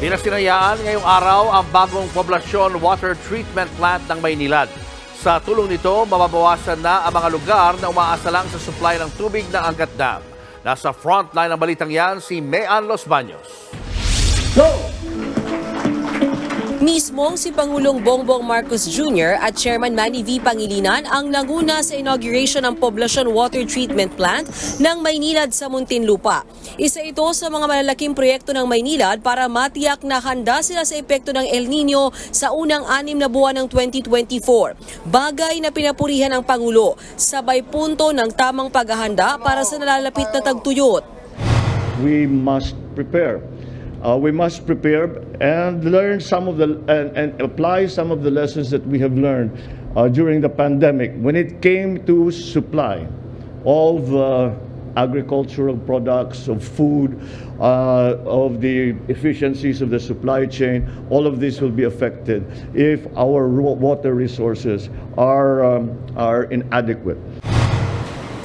Pinasinayaan ngayong araw ang bagong poblasyon water treatment plant ng Maynilad. Sa tulong nito, mababawasan na ang mga lugar na umaasa lang sa supply ng tubig ng Angat Dam. Nasa frontline ng balitang yan si Mean Los Baños. Mismong si Pangulong Bongbong Marcos Jr. at Chairman Manny V. Pangilinan ang nanguna sa inauguration ng Poblacion Water Treatment Plant ng Maynilad sa Muntinlupa. Isa ito sa mga malalaking proyekto ng Maynilad para matiyak na handa sila sa epekto ng El Nino sa unang 6 na buwan ng 2024. Bagay na pinapurihan ng Pangulo, sabay punto ng tamang paghahanda para sa nalalapit na tagtuyot. We must prepare. We must prepare and learn some of the and apply some of the lessons that we have learned during the pandemic when it came to supply of agricultural products, of food, of the efficiencies of the supply chain. All of this will be affected if our water resources are inadequate.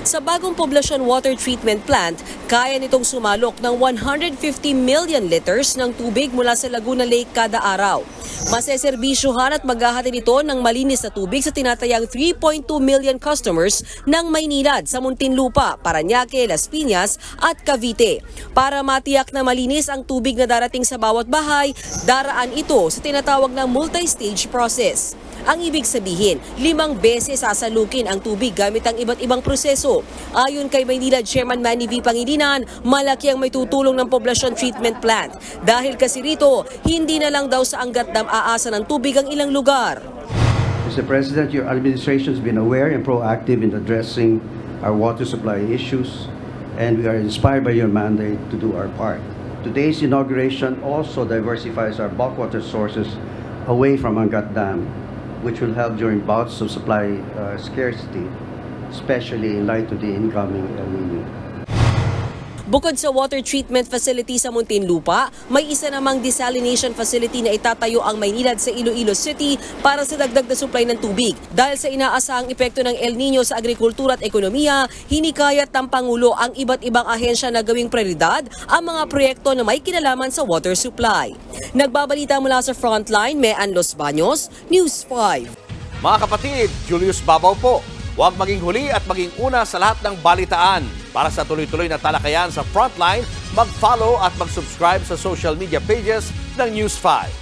Sa bagong Poblacion Water Treatment Plant, kaya nitong sumalok ng 150 million liters ng tubig mula sa Laguna Lake kada araw. Maseserbisyuhan at maghahatid ito ng malinis na tubig sa tinatayang 3.2 million customers ng Maynilad sa Muntinlupa, Parañaque, Las Piñas at Cavite. Para matiyak na malinis ang tubig na darating sa bawat bahay, daraan ito sa tinatawag na multi-stage process. Ang ibig sabihin, 5 beses sasalukin ang tubig gamit ang iba't ibang proseso. Ayon kay Maynilad Chairman Manny V. Pangilinan, malaki ang may tutulong ng Poblacion Treatment Plant. Dahil kasi rito, hindi na lang daw sa Angat Dam aasa ng tubig ang ilang lugar. Mr. President, your administration has been aware and proactive in addressing our water supply issues, and we are inspired by your mandate to do our part. Today's inauguration also diversifies our bulk water sources away from Angat Dam, which will help during bouts of supply scarcity, especially in light of the incoming El Nino. Bukod sa water treatment facility sa Muntinlupa, may isa namang desalination facility na itatayo ang Maynilad sa Iloilo City para sa dagdag na supply ng tubig. Dahil sa inaasahang epekto ng El Nino sa agrikultura at ekonomiya, hinikayat ng Pangulo ang iba't ibang ahensya na gawing prioridad ang mga proyekto na may kinalaman sa water supply. Nagbabalita mula sa Frontline, Mean Los Baños, News 5. Mga kapatid, Julius Babaw po. Huwag maging huli at maging una sa lahat ng balitaan. Para sa tuloy-tuloy na talakayan sa Frontline, mag-follow at mag-subscribe sa social media pages ng News 5.